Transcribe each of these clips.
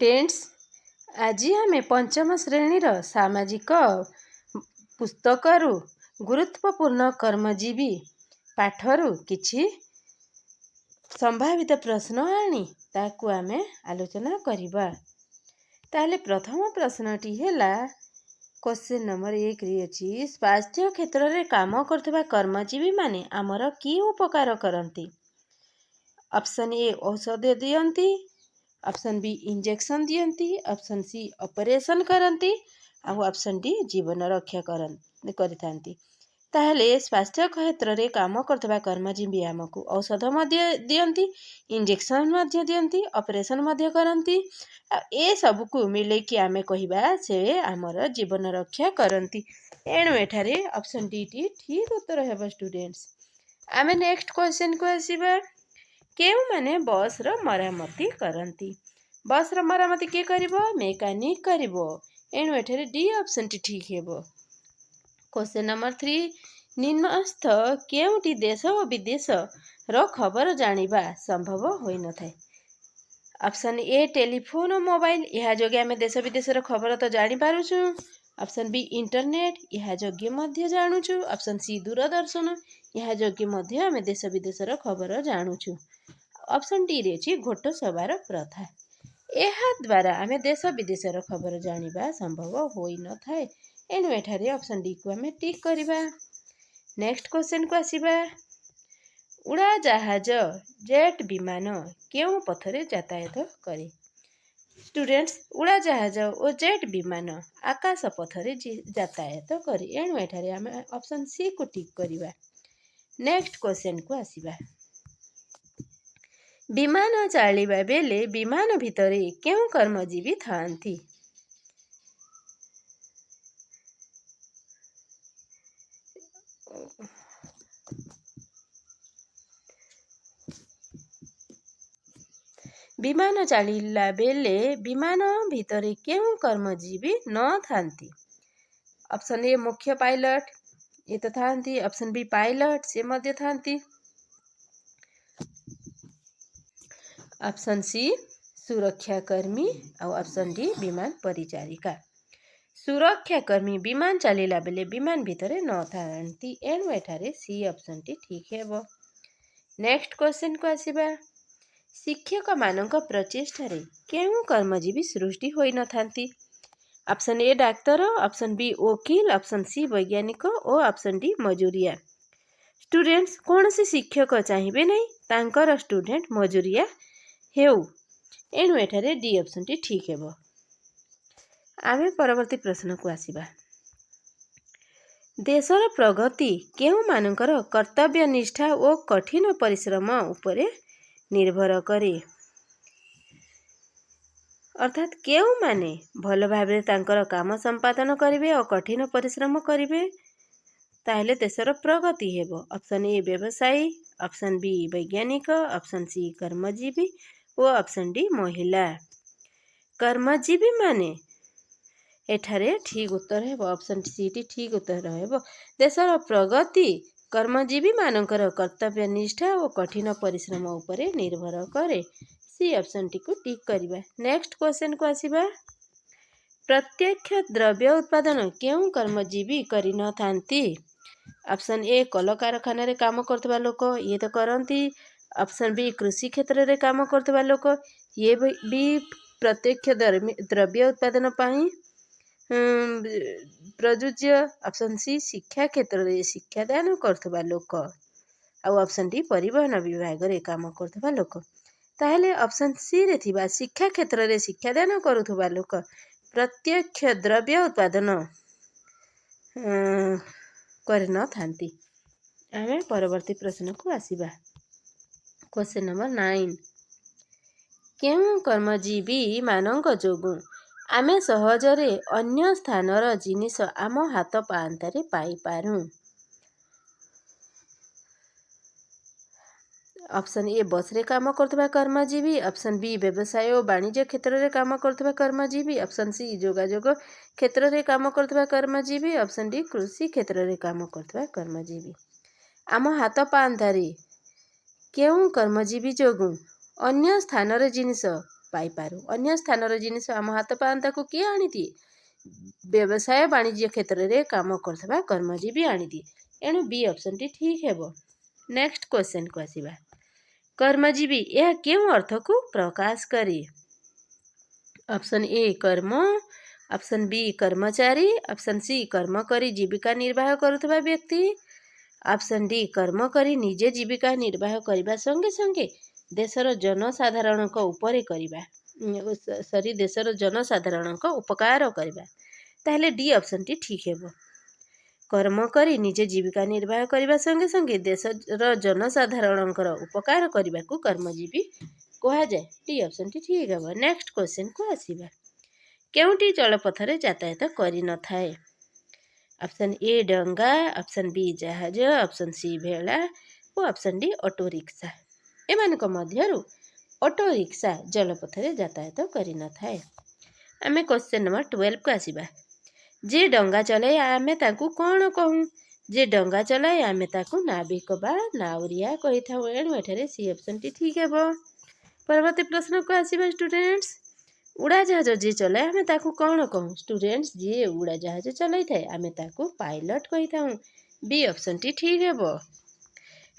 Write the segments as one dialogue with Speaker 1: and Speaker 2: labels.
Speaker 1: Students आज आम पंचम श्रेणीर सामाजिक पुस्तकरू गुरुत्वपूर्ण कर्मजीवी पाठरू किछि संभावित प्रश्न आनी ताकू आमे आलोचना करिबा। ताले प्रथम प्रश्नटी हैला क्वेश्चन नंबर 1 रे अछि स्वास्थ्य क्षेत्र रे काम करथबा कर्मजीवी माने आमर की उपकार करंती। ऑप्शन ए औषध दियंती, ऑप्शन बी इंजेक्शन दियंती, ऑप्शन सी ऑपरेशन करंती आ ऑप्शन डी जीवन रक्षा करथांती। ताहले स्वास्थ्य क्षेत्र रे काम करथबा कर्मजीवी आमको औषध मध्य दियंती, इंजेक्शन मध्य दियंती, ऑपरेशन मध्य करंती आ ए सब को मिले कि आमे कहिबा से आमर जीवन रक्षा करंती। एणु एठारे ऑप्शन डी टी ठीक उत्तर हेबो स्टूडेंट्स। आमे नेक्स्ट क्वेश्चन को आसीबा केउ माने बस रो मरामती करंती। बस रो मरामती के करिवो मेकानिक करिवो। एणु एठारे डी ऑप्शन टी ठीक हेबो। क्वेश्चन नंबर 3 निम्नस्थ केउटी देश और विदेश रो खबर जानिबा संभव होई न थाए। ऑप्शन ए टेलीफोन और मोबाइल यह जोगे आमे देश विदेश रो खबर तो जानि पारुछु। ऑप्शन बी इंटरनेट यह जोगे मध्य जानुछु। ऑप्शन सी दूरदर्शन यह जोगे मध्य आमे देश विदेश रो खबर जानुछु। ऑप्शन डी रे छि घोट सवार प्रथा एहा द्वारा आमे देश विदेश रो खबर जानिबा संभव होई न थाए। एनु एठारे ऑप्शन डी को आमे टिक करिबा। नेक्स्ट क्वेश्चन को आसीबा उड़ा जहाज जेट विमान केउ पथरे यातायात करे। स्टूडेंट्स उड़ा जहाज और जेट विमान आकाश पथरे यातायात करे। एनु एठारे आमे ऑप्शन सी को टिक करिबा। नेक्स्ट क्वेश्चन को आसीबा विमान चालिबा बेले विमान भितरे केउ कर्मजीवी थांती। विमान चालिला बेले विमान भितरे केउ कर्मजीवी न थांती। ऑप्शन ए मुख्य पायलट ये तो थांती। ऑप्शन बी पायलट से मध्य थांती। ऑप्शन सी सुरक्षाकर्मी और ऑप्शन डी विमान परिचारिका। सुरक्षाकर्मी विमान चलिला बेले विमान भितरे न थांती। एणु एठारे सी ऑप्शन टी ठीक हेबो। नेक्स्ट क्वेश्चन को आसीबा शिक्षक मानक प्रचेष्टा रे केउ कर्मजीवी सृष्टि होई न थांती। Option A doctor, option B वकील, ऑप्शन सी वैज्ञानिक और ऑप्शन डी मजूरिया। स्टूडेंट्स कौन से शिक्षक चाहिए नहीं तांकर स्टूडेंट मजूरिया हेउ। एणु एठारे डी ऑप्शन टी ठीक हेबो। आमे परवर्ती प्रश्न को आसीबा देशर प्रगति केउ मानकर कर्तव्य निष्ठा और कठिन परिश्रम उपरे निर्भर करे। अर्थात केउ माने भल भाबरे तांकर काम संपादन करिवे और कठिन परिश्रम करिवे ताहले देशर प्रगति हेबो। ऑप्शन ए व्यवसायी, ऑप्शन बी वैज्ञानिक, ऑप्शन सी कर्मजीवी और ऑप्शन डी महिला। कर्मजीवी माने एठारे ठीक उत्तर हेबो ऑप्शन सी टी ठीक उत्तर हेबो। देशर प्रगति कर्मजीवी मानकर कर्तव्य निष्ठा और कठिन परिश्रम उपरे निर्भर करे। सी ऑप्शन टी को टिक करिबा। नेक्स्ट क्वेश्चन को आसीबा प्रत्यक्ष द्रव्य उत्पादन केउ कर्मजीवी करि न थांती। ऑप्शन ए कल कारखाना रे काम करथबा लोक ये तो करंती। ऑप्शन बी कृषि क्षेत्र रे काम करथबा लोक ये भी प्रत्यक्ष द्रव्य उत्पादन पाई प्रयोज्य। ऑप्शन सी शिक्षा क्षेत्र रे शिक्षा दान करथबा लोक आ ऑप्शन डी परिवहन विभाग रे काम करथबा लोक। ताहले ऑप्शन सी रे थिबा शिक्षा क्षेत्र रे शिक्षा दान करुथबा लोक प्रत्यक्ष द्रव्य उत्पादन कर न थांती। आमे परवर्ती प्रश्न को आसीबा क्वेश्चन नंबर 9 केउ कर्मजीवी मानक जोगु आमे सहजरे अन्य स्थानर जिनिस आम हाथ पांतारे पाई पारू। ऑप्शन ए बस रे काम करथबा कर्मजीवी, ऑप्शन बी व्यवसाय और वाणिज्य क्षेत्र रे काम करथबा कर्मजीवी, ऑप्शन सी जोगाजोग क्षेत्र रे काम करथबा कर्मजीवी, ऑप्शन डी कृषि क्षेत्र रे काम करथबा कर्मजीवी। आम हाथ पांतारे केउ कर्मजीवी जोगु अन्य स्थानर जिनिस पाइपारू। अन्य स्थानर जिनिस आम हाथ पांताकू किए आनिदिए? व्यवसाय वाणिज्य क्षेत्र में काम करथबा कर्मजीवी आनिदिए। एणु बी ऑप्शन टी ठीक हेबो। नेक्स्ट क्वेश्चन को आसीबा। कर्मजीवी यह केउं अर्थ को प्रकाश करे? ऑप्शन ए कर्म, ऑप्शन बी कर्मचारी, ऑप्शन सी कर्म करी जीविका निर्वाह करुथबा व्यक्ति, ऑप्शन डी कर्म करी निजे जीविका निर्वाह करबा संगे संगे देशर जनसाधारण उपरे करबा देशर जनसाधारण उपकार करबा। ताहले डी ऑप्शन टी ठीक हेबो। कर्म करी निजे जीविका निर्वाह करबा संगे संगे देशर जनसाधारण उपकार करबा को कर्मजीवी कहा जाए। डी ऑप्शन टी ठीक हेबो। नेक्स्ट क्वेश्चन को आसीबा। केउंटी जलपथरे यातायात करि न थाए? ऑप्शन ए डंगा, ऑप्शन बी जहाज, ऑप्शन सी भेड़ा और ऑप्शन डी ऑटो रिक्शा। एमानक मध्यरु ऑटो रिक्शा जलपथरे यातायात करि न थाए। आमे क्वेश्चन नंबर 12 को आसीबा। जे डंगा चलाए आमे ताकू कौन कहूँ? जे डंगा चलाए आमे ताकू नाविक बा नाउरिया कहि थाउ। एणु एठारे सी ऑप्शन टी ठीक हेबो। परवर्ती प्रश्न को आसीबा स्टूडेंट्स। उड़ाजहाज जे चलाए आमे ताकू कौन कहूँ? स्टूडेंट्स जे उड़ाजहाज चलाई थाए आमे ताकू पायलट कहि थाउ। बी ऑप्शन टी ठीक हेबो।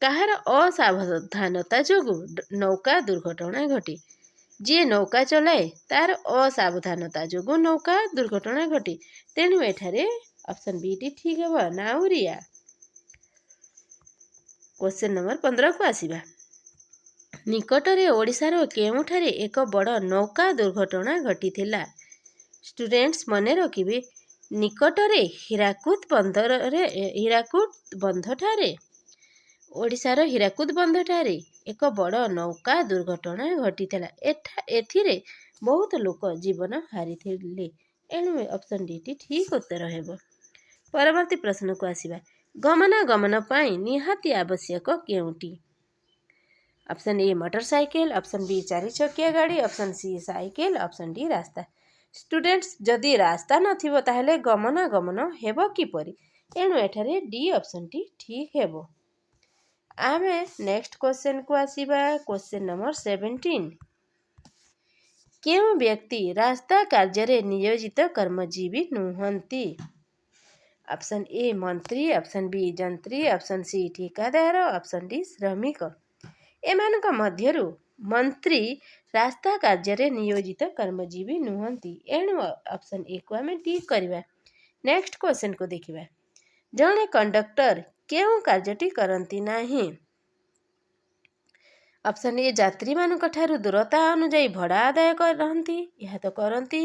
Speaker 1: काहार असावधानता जोगु नौका दुर्घटना घटी? जे नौका चलाए तार असावधानता जोगु नौका दुर्घटना घटी। तेणु एठारे ऑप्शन बी टी ठीक हेबो नाउरिया। क्वेश्चन नंबर 15 को आसीबा। निकटरे ओडिशार केउठारे एक बड़ नौका दुर्घटना घटीथिला? स्टूडेंट्स मने रखिबे निकटरे हीराकुद बंधठारे ओडिशार हीराकुद बंधठारे एक बड़ नौका दुर्घटना घटीथिला। एथिरे बहुत लोक जीवन हारिथिले। एणु ऑप्शन डी टी ठीक उत्तर हेबो। परवर्ती प्रश्न को आसीबा। गमनागमन पाई निहाती आवश्यक केउंटी? Option A motorcycle, option B 4 चकिया गाड़ी, option C cycle, option D रास्ता। स्टूडेंट्स जदि रास्ता नथिबो ताहले गमनागमन हेबो किपरि? एणु एठारे डी ऑप्शन टी ठीक हेबो। आमे नेक्स्ट क्वेश्चन को आसीबा। Question number 17। केउं व्यक्ति रास्ता कार्य नियोजित कर्मजीवी नुहंती? ऑप्शन ए मंत्री, ऑप्शन बी जंत्री, ऑप्शन सी ठेकेदार, ऑप्शन डी श्रमिक। एमानक मध्यरु मंत्री रास्ता कार्य नियोजित कर्मजीवी नुहंती। एणु ऑप्शन ए को आमे टिक करबा। नेक्स्ट क्वेश्चन को देखिबा। जणे कंडक्टर केउं कार्यटी करंती नाही? ऑप्शन ए यात्री मानक ठारू दूरता अनुଯାयी भड़ा आदाय करंती। यह तो करंती।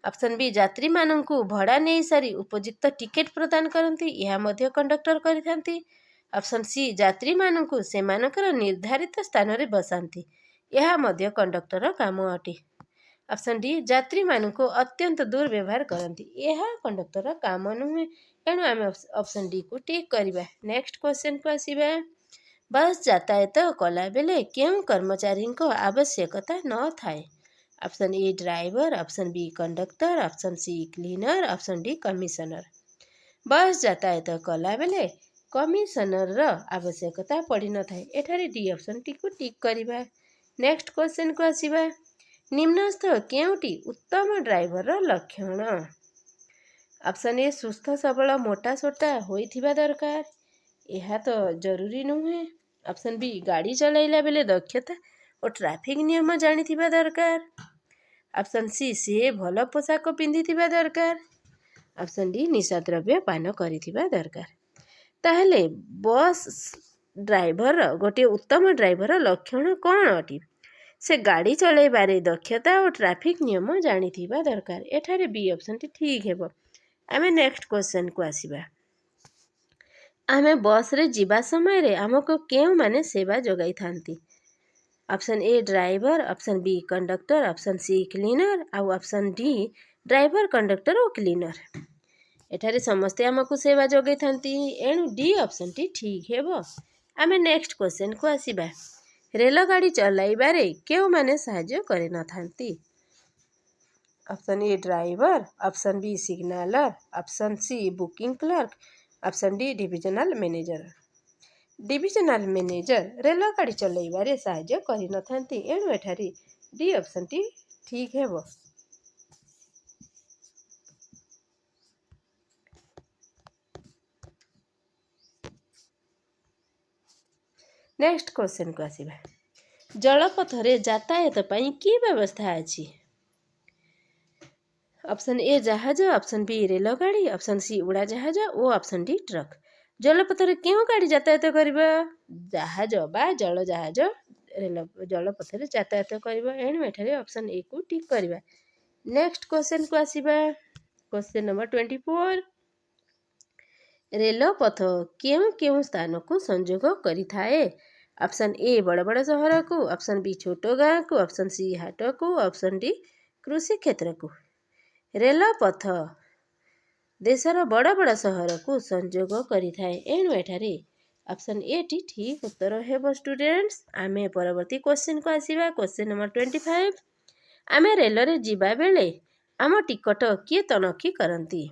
Speaker 1: ऑप्शन बी यात्री मानकू भड़ा नहीं सारी उपयुक्त टिकेट प्रदान करंती। यह मध्य कंडक्टर करिथांती। ऑप्शन सी यात्री मानकू सेमानकर निर्धारित स्थान रे बसांती। यह मध्य कंडक्टर काम अटे। ऑप्शन डी यात्री मानकू अत्यंत दुर्व्यवहार करंती। यह कंडक्टर काम नुहे। एणु आमे ऑप्शन डी को टिक करबा। नेक्स्ट क्वेश्चन को आसीबा। बस यातायात कला बेले केउं कर्मचारी आवश्यकता न थाए? Option A driver, option B conductor, option C cleaner, option D commissioner. Bus यातायात कला बेले कमिशनर आवश्यकता पड़ी न थाए। एठारे डी ऑप्शन टी को टिक करबा। नेक्स्ट क्वेश्चन को आसीबा। निम्नस्थ केउंटी उत्तम ड्राइवर लक्षण? ऑप्शन ए सुस्थ सबल मोटा सोटा होइथिबा दरकार। यह तो जरूरी नुहे। ऑप्शन बी गाड़ी चलाइला बेले दक्षता और ट्रैफिक नियम जानिथिबा दरकार। ऑप्शन सी से भल पोशाक पिंधिथिबा दरकार। ऑप्शन डी निशा द्रव्य पान करिथिबा दरकार। ताहले बस ड्राइवर गोटे उत्तम ड्राइवर लक्षण कौन अटी? से गाड़ी चलाइबारे दक्षता और ट्रैफिक नियम जानिथिबा दरकार। एठारे बी ऑप्शन टी ठीक हेबो। आमे नेक्स्ट क्वेश्चन को आसीबा। आमे बस रे जीवा समय रे हमको केउ माने सेवा जोगाई थांती? Option A driver, option B conductor, option C cleaner आउ ऑप्शन डी ड्राइवर कंडक्टर और क्लीनर। एठारे समस्ते हमको सेवा जोगाई थांती। एणु डी ऑप्शन टी ठीक हेबो। आमे नेक्स्ट क्वेश्चन को आसीबा। रेलगाड़ी चलाइबारे केउ माने सहाय्य करे न थांती? Option A driver, option B signaller, option C booking clerk, option D divisional manager. Divisional manager रेलगाड़ी चलाइबारे सहाय्य करि न थांती। एणु एठारे डी ऑप्शन टी ठीक हेबो। नेक्स्ट क्वेश्चन को आसीबा जलपथरे यातायात पई की व्यवस्था अछि। ऑप्शन ए जहाज, ऑप्शन बी रेलगाड़ी, ऑप्शन सी उड़ाजाहाज और ऑप्शन डी ट्रक। जलपथरे केउं गाड़ी यातायात करिबा जहाज बा जलजाहाज रेल जलपथरे यातायात करिबा एणु एठारे ऑप्शन ए को टिक करिबा। नेक्स्ट क्वेश्चन को आसीबा क्वेश्चन नंबर 24 रेलपथ केउं केउं स्थान को संयोग करिथाए। ऑप्शन ए बड़ बड़ सहर को, ऑप्शन बी छोट गाँ को, ऑप्शन सी हाट को, ऑप्शन डी कृषि क्षेत्र को। रेलपथ देशर बड़ बड़ सहर को संयोग करिथाए एणु एठारे ऑप्शन ए टी ठीक उत्तर हेबो। स्टूडेंट्स आमे परवर्ती क्वेश्चन को आसीबा क्वेश्चन नंबर 25 आमे रेल रे जिबा बेले आम टिकट किए तनखी करंती।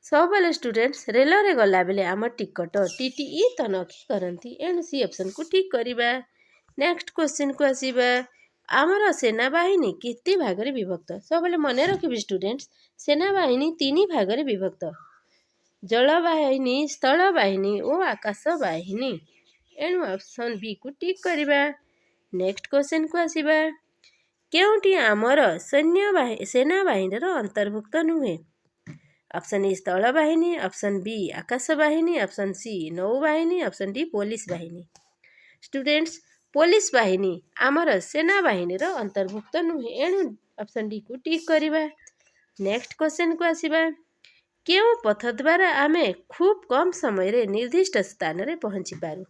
Speaker 1: सबले स्टूडेंट्स रेल रे गला बेले आम टिकट टीटीई तनखी करंती एणु सी ऑप्शन को ठीक करिबा। नेक्स्ट क्वेश्चन को आसीबा आमर सेना बाहिनी केते भागरे विभक्त। सबले मने रखिबे स्टूडेंट्स सेना बाहिनी 3 भागरे विभक्त जल बाहिनी, स्थल बाहिनी और आकाश बाहिनी एणु ऑप्शन बी को टिक करिबा। नेक्स्ट क्वेश्चन को आसीबा केउंटी आमर सेना बाहिनीर अंतर्भुक्त नुहे। ऑप्शन ए स्थल बाहिनी, ऑप्शन बी आकाश बाहिनी, ऑप्शन सी नौबाहिनी, ऑप्शन डी पुलिस बाहिनी। स्टूडेंट्स पुलिस बाहिनी आमर सेना बाहिनीर अंतर्भुक्त नुहे एणु ऑप्शन डी को टिक करिबा। नेक्स्ट क्वेश्चन को आसीबा केउं पथ द्वारा आमे खूब कम समय रे निर्दिष्ट स्थान रे पहुँची पारू।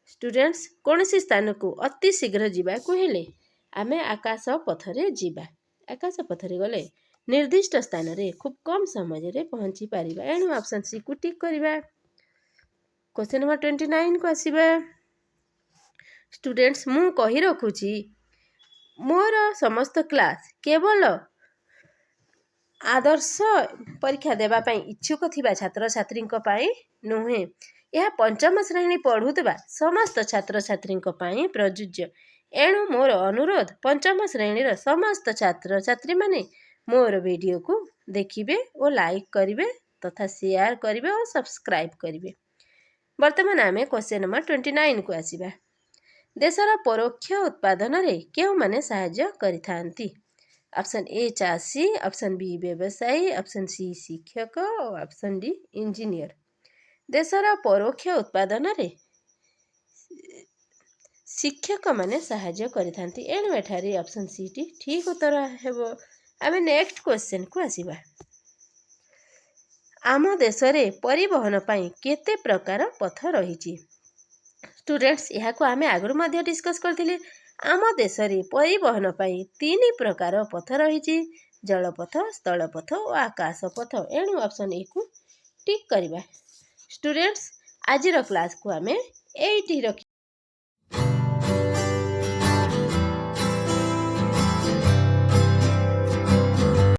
Speaker 1: स्टूडेंट्स कोनसी स्थान को अति शीघ्र जीवा को हेले आमे आकाश पथरे जीवा। आकाश पथरे गले निर्दिष्ट स्थान रे खूब कम समय रे पहुँची पारिबा एणु ऑप्शन सी को टिक करिबा। क्वेश्चन नंबर 29 को आसीबा स्टूडेंट्स मु कहि रखुची मोर समस्त क्लास केवल आदर्श परीक्षा देवा पाई इच्छुक थिबा छात्र छात्री पाई नुहे यह पंचम श्रेणी पढ़ुवा समस्त छात्र छात्री पाई प्रযোज्य एणु मोर अनुरोध पंचम श्रेणीर समस्त छात्र छात्री माने मोर वीडियो को देखिबे और लाइक करिवे तथा शेयर करिवे और सब्सक्राइब करिवे। वर्तमान आमे क्वेश्चन नंबर 29 को आसीबा देशर परोक्ष उत्पादन रे केउ माने सहाय्य करिथांती। ऑप्शन ए चाषी, ऑप्शन बी व्यवसायी, ऑप्शन सी शिक्षक और ऑप्शन डी इंजीनियर। देशर परोक्ष उत्पादन रे शिक्षक माने सहाय्य करिथांती एणु एठारे ऑप्शन सी टी ठीक उत्तर हेबो। आमे नेक्स्ट क्वेश्चन को आसीबा आम देश रे परिवहन पाई केते प्रकार पथ रहिछि। स्टूडेंट्स यहाँ को आमे आगु मध्य डिस्कस करथिले आम देश रे परिवहन पाई 3 प्रकार पथ रहिछि जलपथ, स्थलपथ और आकाश पथ एणु ऑप्शन ए को टिक करिबा। स्टूडेंट्स आजिर क्लास को आमे एइठी रखि